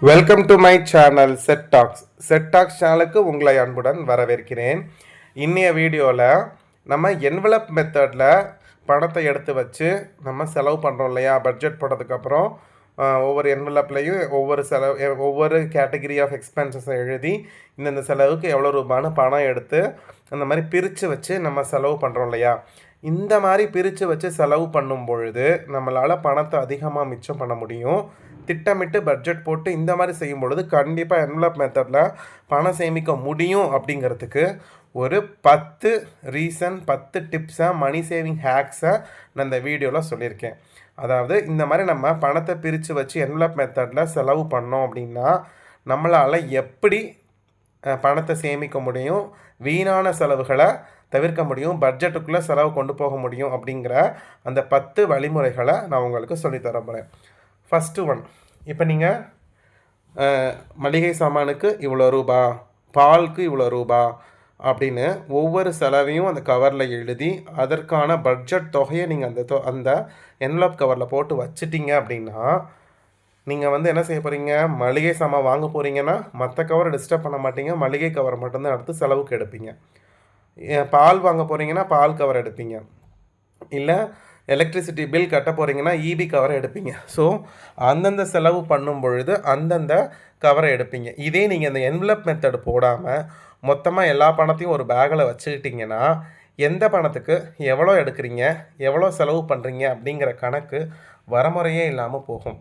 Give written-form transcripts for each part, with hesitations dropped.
Welcome to my channel set tax சேனலுக்கு உங்களை அன்புடன் வரவேற்கிறேன். இன்னைய வீடியோவில் நம்ம என்வலப் மெத்தடில் பணத்தை எடுத்து வச்சு நம்ம செலவு பண்ணுறோம் இல்லையா? பட்ஜெட் போட்டதுக்கப்புறம் ஒவ்வொரு என்வலப்லையும் ஒவ்வொரு கேட்டகிரி ஆஃப் எக்ஸ்பென்சஸை எழுதி இந்தந்த செலவுக்கு எவ்வளோ ரூபான்னு பணம் எடுத்து அந்த மாதிரி பிரித்து வச்சு நம்ம செலவு பண்ணுறோம் இல்லையா? இந்த மாதிரி பிரித்து வச்சு செலவு பண்ணும் பொழுது நம்மளால் பணத்தை அதிகமாக மிச்சம் பண்ண முடியும். திட்டமிட்டு பட்ஜெட் போட்டு இந்த மாதிரி செய்யும் பொழுது கண்டிப்பாக என்வலப் மெத்தடில் பணம் சேமிக்க முடியும். அப்படிங்கிறதுக்கு ஒரு 10 டிப்ஸை மணி சேவிங் ஹேக்ஸை நான் இந்த வீடியோவில் சொல்லியிருக்கேன். அதாவது இந்த மாதிரி நம்ம பணத்தை பிரித்து வச்சு என்வலப் மெத்தடில் செலவு பண்ணோம் அப்படின்னா நம்மளால் எப்படி பணத்தை சேமிக்க முடியும், வீணான செலவுகளை தவிர்க்க முடியும், பட்ஜெட்டுக்குள்ளே செலவு கொண்டு போக முடியும் அப்படிங்கிற அந்த 10 வழிமுறைகளை நான் உங்களுக்கு சொல்லித்தர போகிறேன். ஃபஸ்ட்டு ஒன், இப்போ நீங்கள் மளிகை சாமானுக்கு இவ்வளோ ரூபா, பாலுக்கு இவ்வளோ ரூபா அப்படின்னு ஒவ்வொரு செலவையும் அந்த கவரில் எழுதி அதற்கான பட்ஜெட் தொகையை நீங்கள் அந்த என்வலப் கவரில் போட்டு வச்சிட்டிங்க அப்படின்னா நீங்கள் என்ன செய்ய போகிறீங்க, மளிகை சாமான் வாங்க போகிறீங்கன்னா மற்ற கவரை டிஸ்டர்ப் பண்ண மாட்டீங்க, மளிகை கவர் மட்டும்தான் எடுத்து செலவுக்கு எடுப்பீங்க. பால் வாங்க போகிறீங்கன்னா பால் கவர் எடுப்பீங்க, இல்லை எலக்ட்ரிசிட்டி பில் கட்ட போகிறீங்கன்னா இபி கவரை எடுப்பீங்க. ஸோ அந்தந்த செலவு பண்ணும் பொழுது அந்தந்த கவரை எடுப்பீங்க. இதே நீங்கள் இந்த என்வலப் மெத்தட் போடாமல் மொத்தமாக எல்லா பணத்தையும் ஒரு பேக்கில் வச்சுக்கிட்டிங்கன்னா எந்த பணத்துக்கு எவ்வளோ எடுக்கிறீங்க, எவ்வளோ செலவு பண்ணுறீங்க அப்படிங்கிற கணக்கு வரமுறையே இல்லாமல் போகும்.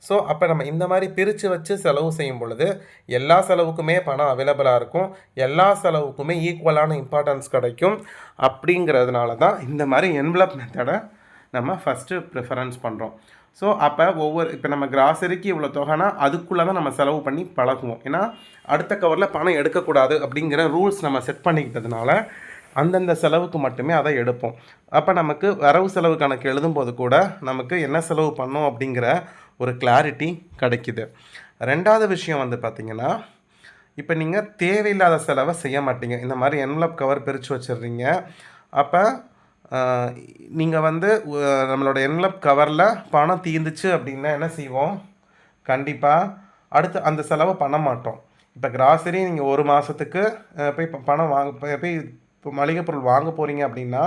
ஸோ அப்போ நம்ம இந்த மாதிரி பிரித்து வச்சு செலவு செய்யும் பொழுது எல்லா செலவுக்குமே பணம் அவைலபிளாக இருக்கும், எல்லா செலவுக்குமே ஈக்குவலான இம்பார்ட்டன்ஸ் கிடைக்கும். அப்படிங்கிறதுனால தான் இந்த மாதிரி என்வலப் மெத்தடை நம்ம ஃபஸ்ட்டு ப்ரிஃபரன்ஸ் பண்ணுறோம். ஸோ அப்போ இப்போ நம்ம கிராசரிக்கு இவ்வளோ தொகைனா அதுக்குள்ளே தான் நம்ம செலவு பண்ணி பழகுவோம். ஏன்னா அடுத்த கவரில் பணம் எடுக்கக்கூடாது அப்படிங்கிற ரூல்ஸ் நம்ம செட் பண்ணிக்கிட்டதுனால அந்தந்த செலவுக்கு மட்டுமே அதை எடுப்போம். அப்போ நமக்கு வரவு செலவு கணக்கு எழுதும்போது கூட நமக்கு என்ன செலவு பண்ணோம் அப்படிங்கிற ஒரு கிளாரிட்டி கிடைக்குது. ரெண்டாவது விஷயம் பார்த்திங்கன்னா, இப்போ நீங்கள் தேவையில்லாத செலவை செய்ய மாட்டீங்க. இந்த மாதிரி என்வலப் கவர் பிரித்து வச்சிடுறீங்க. அப்போ நீங்கள் நம்மளோட என்வலப் கவரில் பணம் தீர்ந்துச்சு அப்படின்னா என்ன செய்வோம், கண்டிப்பாக அடுத்து அந்த செலவை பண்ண மாட்டோம். இப்போ கிராசரி நீங்கள் ஒரு மாதத்துக்கு போய் பணம் போய் இப்போ மளிகை பொருள் வாங்க போகிறீங்க அப்படின்னா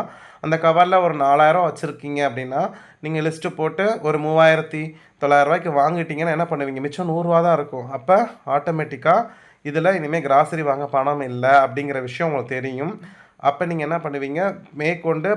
அந்த கவரில் ஒரு 4000 வச்சுருக்கீங்க அப்படின்னா நீங்கள் லிஸ்ட்டு போட்டு ஒரு 3900 வாங்கிட்டீங்கன்னா என்ன பண்ணுவீங்க, மிச்சம் 100 தான் இருக்கும். அப்போ ஆட்டோமேட்டிக்காக இதில் இனிமேல் கிராசரி வாங்க பணம் இல்லை அப்படிங்கிற விஷயம் உங்களுக்கு தெரியும். அப்போ நீங்கள் என்ன பண்ணுவீங்க, மேற்கொண்டு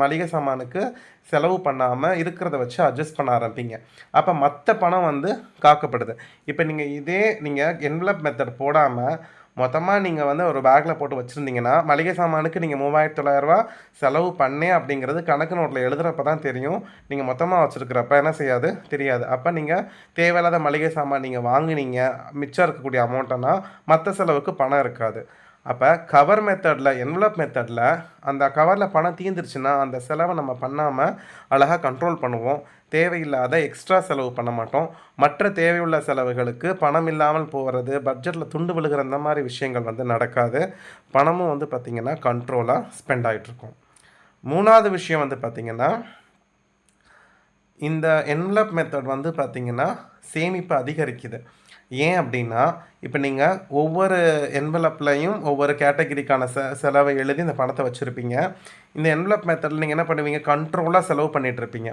மளிகை சாமானுக்கு செலவு பண்ணாமல் இருக்கிறத வச்சு அட்ஜஸ்ட் பண்ண ஆரம்பிங்க. அப்போ மற்ற பணம் காக்கப்படுது. இப்போ நீங்கள் என்வலப் மெத்தட் போடாமல் மொத்தமாக நீங்கள் ஒரு பேக்கில் போட்டு வச்சுருந்தீங்கன்னா மளிகை சாமானுக்கு நீங்கள் 3900 செலவு பண்ணேன் அப்படிங்கிறது கணக்கு நோட்டில் எழுதுகிறப்ப தான் தெரியும். நீங்கள் மொத்தமாக வச்சுருக்கிறப்ப என்ன செய்யாது, தெரியாது. அப்போ நீங்கள் தேவையில்லாத மளிகை சாமான் நீங்கள் வாங்கினீங்க, மிச்சம் இருக்கக்கூடிய அமௌண்ட்னா மற்ற செலவுக்கு பணம் இருக்காது. அப்போ கவர் மெத்தடில் என்வலப் மெத்தடில் அந்த கவரில் பணம் தீர்ந்துருச்சுன்னா அந்த செலவை நம்ம பண்ணாமல் அழகாக கண்ட்ரோல் பண்ணுவோம். தேவையில்லாத எக்ஸ்ட்ரா செலவு பண்ண மாட்டோம். மற்ற தேவையுள்ள செலவுகளுக்கு பணம் இல்லாமல் போகிறது, பட்ஜெட்டில் துண்டு விழுகிற இந்த மாதிரி விஷயங்கள் நடக்காது. பணமும் பார்த்திங்கன்னா கண்ட்ரோலாக ஸ்பெண்ட் ஆகிட்ருக்கும். மூணாவது விஷயம் பார்த்திங்கன்னா, இந்த என்வலப் மெத்தட் பார்த்திங்கன்னா சேமிப்பு அதிகரிக்குது. ஏன் அப்படின்னா, இப்போ நீங்கள் ஒவ்வொரு என்வலப்லையும் ஒவ்வொரு கேட்டகிரிக்கான செலவை எழுதி இந்த பணத்தை வச்சுருப்பீங்க. இந்த என்வலப் மெத்தடில் நீங்கள் என்ன பண்ணுவீங்க, கண்ட்ரோலாக செலவு பண்ணிகிட்ருப்பீங்க.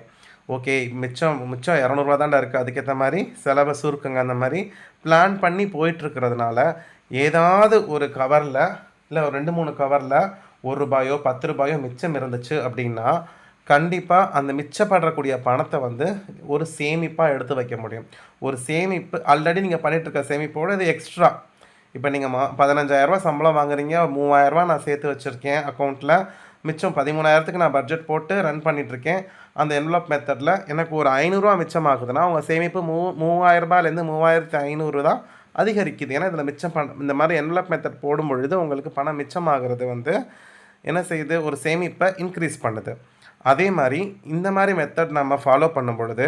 ஓகே, மிச்சம் 200 தாண்டா இருக்குது, அதுக்கேற்ற மாதிரி செலவை சுருக்குங்க, அந்த மாதிரி பிளான் பண்ணி போயிட்டுருக்கிறதுனால ஏதாவது ஒரு கவரில் இல்லை ஒரு 2-3 கவரில் ₹1 ₹10 மிச்சம் இருந்துச்சு அப்படின்னா கண்டிப்பாக அந்த மிச்சப்படுறக்கூடிய பணத்தை ஒரு சேமிப்பாக எடுத்து வைக்க முடியும். ஒரு சேமிப்பு ஆல்ரெடி நீங்கள் பண்ணிகிட்ருக்க சேமிப்போடு இது எக்ஸ்ட்ரா. இப்போ நீங்கள் 15000 சம்பளம் வாங்குறீங்க, 3000 நான் சேர்த்து வச்சுருக்கேன் அக்கௌண்ட்டில், மிச்சம் 13000க்கு நான் பட்ஜெட் போட்டு ரன் பண்ணிகிட்ருக்கேன். அந்த என்வலப் மெத்தடில் எனக்கு ஒரு ₹500 மிச்சமாகுதுன்னா உங்கள் சேமிப்பு 3000லேருந்து 3500 தான் அதிகரிக்குது. ஏன்னா இதில் இந்த மாதிரி என்வலப் மெத்தட் போடும் பொழுது உங்களுக்கு பணம் மிச்சமாகிறது என்ன செய்யுது, ஒரு சேமிப்பை இன்க்ரீஸ் பண்ணுது. அதே மாதிரி இந்த மாதிரி மெத்தட் நம்ம ஃபாலோ பண்ணும் பொழுது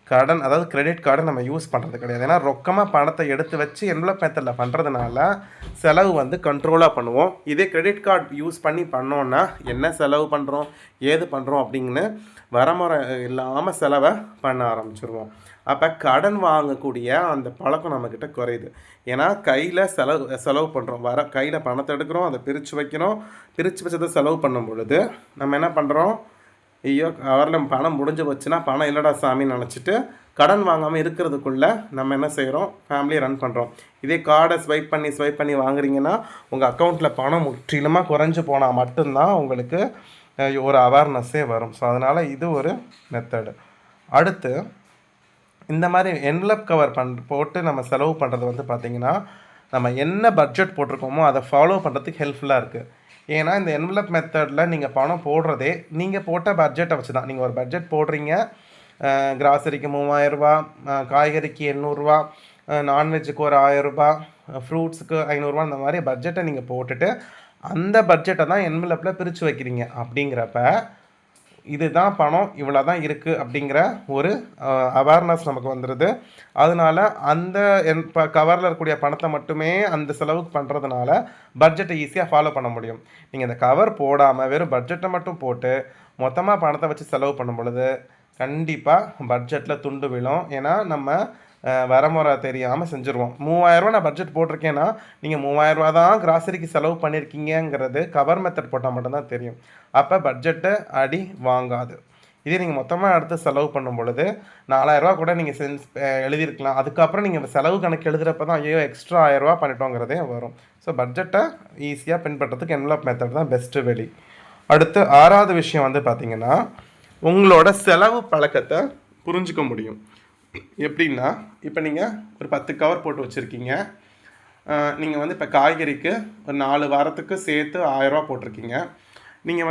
அதாவது கிரெடிட் கார்டை நம்ம யூஸ் பண்ணுறது கிடையாது. ஏன்னா ரொக்கமாக பணத்தை எடுத்து வச்சு என்வலப் மெத்தடில் பண்ணுறதுனால செலவு கண்ட்ரோலாக பண்ணுவோம். இதே கிரெடிட் கார்டு யூஸ் பண்ணோன்னா என்ன செலவு பண்ணுறோம், ஏது பண்ணுறோம் அப்படின்னு வரமுறை இல்லாமல் செலவை பண்ண ஆரம்பிச்சிருவோம். அப்போ கடன் வாங்கக்கூடிய அந்த பழக்கம் நம்மக்கிட்ட குறையுது. ஏன்னா கையில் செலவு பண்ணுறோம், கையில் பணத்தை எடுக்கிறோம், அதை பிரித்து வைக்கிறோம். பிரித்து வச்சதை செலவு பண்ணும் பொழுது நம்ம என்ன பண்ணுறோம், ஐயோ கவரில் பணம் முடிஞ்சு போச்சுன்னா பணம் இல்லைடா சாமின்னு நினச்சிட்டு கடன் வாங்காமல் இருக்கிறதுக்குள்ளே நம்ம என்ன செய்கிறோம், ஃபேமிலியை ரன் பண்ணுறோம். இதே கார்டை ஸ்வைப் பண்ணி வாங்குறீங்கன்னா உங்கள் அக்கௌண்ட்டில் பணம் முற்றிலுமாக குறைஞ்சி போனால் மட்டும்தான் உங்களுக்கு ஒரு அவேர்னஸ்ஸே வரும். ஸோ அதனால் இது ஒரு மெத்தடு. அடுத்து இந்த மாதிரி என்வலப் கவர் போட்டு நம்ம செலவு பண்ணுறது பார்த்திங்கன்னா நம்ம என்ன பட்ஜெட் போட்டிருக்கோமோ அதை ஃபாலோ பண்ணுறதுக்கு ஹெல்ப்ஃபுல்லாக இருக்குது. ஏன்னா இந்த என்வலப் மெத்தடில் நீங்கள் பணம் போடுறதே நீங்கள் போட்ட பட்ஜெட்டை வச்சு தான். நீங்கள் ஒரு பட்ஜெட் போடுறீங்க, கிராசரிக்கு 3000 ரூபா, காய்கறிக்கு 800 ரூபா, நான்வெஜ்ஜுக்கு ஒரு 1000 ரூபா, ஃப்ரூட்ஸுக்கு 500 ரூபா, இந்த மாதிரி பட்ஜெட்டை நீங்கள் போட்டுட்டு அந்த பட்ஜெட்டை தான் என்வலப்பில் பிரித்து வைக்கிறீங்க. அப்படிங்கிறப்ப இதுதான் பணம், இவ்வளோ தான் இருக்குது அப்படிங்கிற ஒரு அவேர்னஸ் நமக்கு வந்துடுது. அதனால் அந்த கவரில் இருக்கக்கூடிய பணத்தை மட்டுமே அந்த செலவுக்கு பண்ணுறதுனால பட்ஜெட்டை ஈஸியாக ஃபாலோ பண்ண முடியும். நீங்கள் இந்த கவர் போடாமல் வெறும் பட்ஜெட்டை மட்டும் போட்டு மொத்தமாக பணத்தை வச்சு செலவு பண்ணும் பொழுது கண்டிப்பாக பட்ஜெட்டில் துண்டு விழும். ஏன்னா நம்ம வரமுறை தெரியாமல் செஞ்சுருவோம். 3000 ரூபா நான் பட்ஜெட் போட்டிருக்கேன்னா நீங்கள் 3000 ரூபா தான் கிராசரிக்கு செலவு பண்ணியிருக்கீங்கிறது கவர் மெத்தட் போட்டால் மட்டும்தான் தெரியும். அப்போ பட்ஜெட்டை அடி வாங்காது. இதே நீங்கள் மொத்தமாக எடுத்து செலவு பண்ணும் பொழுது 4000 ரூபா கூட நீங்கள் எழுதியிருக்கலாம். அதுக்கப்புறம் நீங்கள் செலவு கணக்கு எழுதுகிறப்ப தான் ஐயோ எக்ஸ்ட்ரா 1000 ரூபா பண்ணிட்டோங்கிறதே வரும். ஸோ பட்ஜெட்டை ஈஸியாக பின்பற்றதுக்கு என்வலப் மெத்தட் தான் பெஸ்ட்டு வழி. அடுத்து 6வது விஷயம் பார்த்திங்கன்னா உங்களோட செலவு பழக்கத்தை புரிஞ்சிக்க முடியும். எப்படின்னா இப்போ நீங்கள் ஒரு 10 கவர் போட்டு வச்சுருக்கீங்க. நீங்கள் இப்போ காய்கறிக்கு ஒரு 4 வாரத்துக்கு சேர்த்து 1000 ரூபா போட்டிருக்கீங்க. நீங்கள்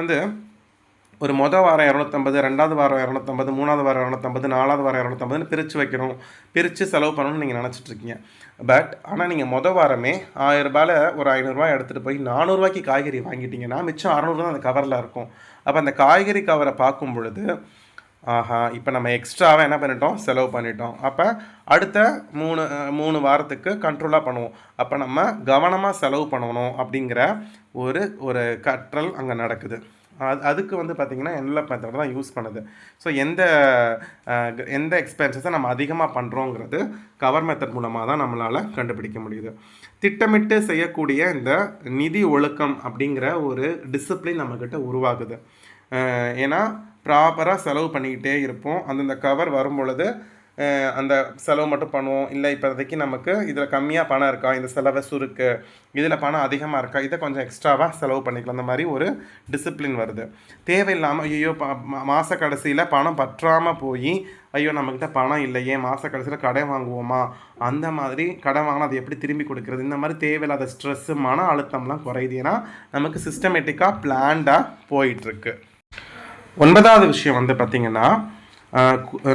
ஒரு மொதல் வாரம் 250, 2வது வாரம் 250, 3வது வாரம் 250, 4வது வாரம் 250ன்னு பிரித்து செலவு பண்ணணும்னு நீங்கள் நினச்சிட்ருக்கீங்க. ஆனால் நீங்கள் மொதல் வாரமே 1000 ரூபாயில் ஒரு 500 ரூபாய் எடுத்துகிட்டு போய் 400 ரூபாய்க்கு காய்கறி வாங்கிட்டீங்கன்னா மிச்சம் 600 தான் அந்த கவரில் இருக்கும். அப்போ அந்த காய்கறி கவரை பார்க்கும் பொழுது இப்போ நம்ம எக்ஸ்ட்ராவாக என்ன பண்ணிட்டோம், செலவு பண்ணிட்டோம். அப்போ அடுத்த 3 வாரத்துக்கு கண்ட்ரோலாக பண்ணுவோம். அப்போ நம்ம கவனமாக செலவு பண்ணணும் அப்படிங்கிற ஒரு கற்றல் அங்கே நடக்குது. அதுக்கு பார்த்திங்கன்னா என்வலப் மெத்தட் தான் யூஸ் பண்ணுது. ஸோ எந்த எக்ஸ்பென்சஸை நம்ம அதிகமாக பண்ணுறோங்கிறது கவர் மெத்தட் மூலமாக தான் நம்மளால் கண்டுபிடிக்க முடியுது. திட்டமிட்டு செய்யக்கூடிய இந்த நிதி ஒழுக்கம் அப்படிங்கிற ஒரு டிசிப்ளின் நம்மக்கிட்ட உருவாகுது. ஏன்னா ப்ராப்பராக செலவு பண்ணிக்கிட்டே இருப்போம். அந்தந்த கவர் வரும் பொழுது அந்த செலவு மட்டும் பண்ணுவோம். இல்லை இப்போதைக்கு நமக்கு இதில் கம்மியாக பணம் இருக்கா, இந்த செலவை சுருக்கு, இதில் பணம் அதிகமாக இருக்கா, இதை கொஞ்சம் எக்ஸ்ட்ராவாக செலவு பண்ணிக்கலாம். அந்த மாதிரி ஒரு டிசிப்ளின் வருது. தேவையில்லாமல் ஐயோ மாத கடைசியில் பணம் பற்றாமல் போய் ஐயோ நம்மக்கிட்ட பணம் இல்லையே, மாத கடைசியில் கடன் வாங்குவோமா, அந்த மாதிரி கடன் வாங்கினா அதை எப்படி திரும்பி கொடுக்குறது, இந்த மாதிரி தேவையில்லாத ஸ்ட்ரெஸ்ஸு மன அழுத்தம்லாம் குறையுது. ஏன்னா நமக்கு சிஸ்டமேட்டிக்காக பிளான்டாக போயிட்டுருக்கு. 9வது விஷயம் பார்த்திங்கன்னா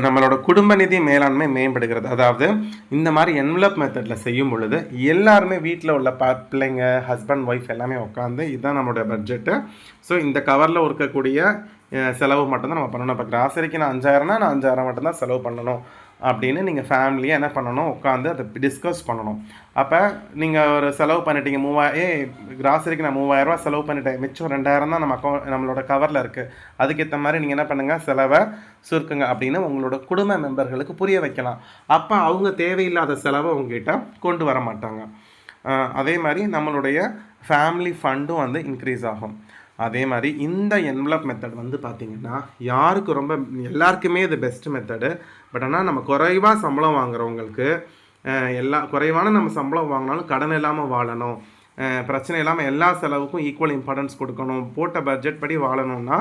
நம்மளோட குடும்ப நிதி மேலாண்மை மேம்படுகிறது. அதாவது இந்த மாதிரி என்வலப் மெத்தடில் செய்யும் பொழுது எல்லாருமே வீட்டில் உள்ள பிள்ளைங்க, ஹஸ்பண்ட், ஒய்ஃப் எல்லாமே உட்காந்து இதுதான் நம்மளோட பட்ஜெட்டு. ஸோ இந்த கவரில் இருக்கக்கூடிய செலவு மட்டும்தான் நம்ம பண்ணணும். இப்போ கிராசரிக்கு நான் 5000னா நான் 5000 மட்டும்தான் செலவு பண்ணணும் அப்படின்னு நீங்கள் ஃபேமிலியாக என்ன பண்ணணும், உட்காந்து அதை டிஸ்கஸ் பண்ணணும். அப்போ நீங்கள் ஒரு செலவு பண்ணிட்டீங்க, கிராசரிக்கு நான் 3000 ரூபா செலவு பண்ணிட்டேன், மிச்சம் 2000 தான் நம்மளோட கவரில் இருக்குது, அதுக்கேற்ற மாதிரி நீங்கள் என்ன பண்ணுங்கள், செலவை சுருக்குங்க அப்படின்னு உங்களோட குடும்ப மெம்பர்களுக்கு புரிய வைக்கலாம். அப்போ அவங்க தேவையில்லாத செலவை உங்ககிட்ட கொண்டு வர மாட்டாங்க. அதே மாதிரி நம்மளுடைய ஃபேமிலி ஃபண்டும் இன்க்ரீஸ் ஆகும். அதே மாதிரி இந்த என்வலப் மெத்தட் பார்த்திங்கன்னா யாருக்கு எல்லாருக்குமே இது பெஸ்ட் மெத்தடு. பட் ஆனால் நம்ம குறைவாக சம்பளம் வாங்குறவங்களுக்கு குறைவான நம்ம சம்பளம் வாங்கினாலும் கடன் இல்லாமல் வாழணும், பிரச்சனை இல்லாமல் எல்லா செலவுக்கும் ஈக்குவல் இம்பார்ட்டன்ஸ் கொடுக்கணும், போட்ட பட்ஜெட் படி வாழணும்னா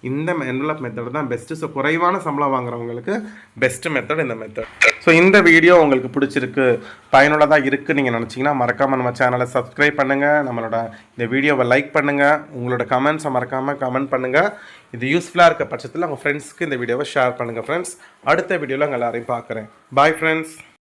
இந்த என்வலப் மெத்தட் தான் பெஸ்ட்டு. ஸோ குறைவான சம்பளம் வாங்குறவங்களுக்கு பெஸ்ட்டு மெத்தட் இந்த மெத்தட். ஸோ இந்த வீடியோ உங்களுக்கு பிடிச்சிருக்கு, பயனுள்ளதாக இருக்குது நீங்கள் நினச்சிங்கன்னா மறக்காமல் நம்ம சேனலை சப்ஸ்கிரைப் பண்ணுங்கள், நம்மளோட இந்த வீடியோவை லைக் பண்ணுங்கள், உங்களோட கமெண்ட்ஸை மறக்காமல் கமெண்ட் பண்ணுங்கள். இது யூஸ்ஃபுல்லாக இருக்க பட்சத்தில் உங்கள் ஃப்ரெண்ட்ஸ்க்கு இந்த வீடியோவை ஷேர் பண்ணுங்கள். ஃப்ரெண்ட்ஸ், அடுத்த வீடியோவில் உங்கள் எல்லாரையும் பார்க்குறேன். Bye friends.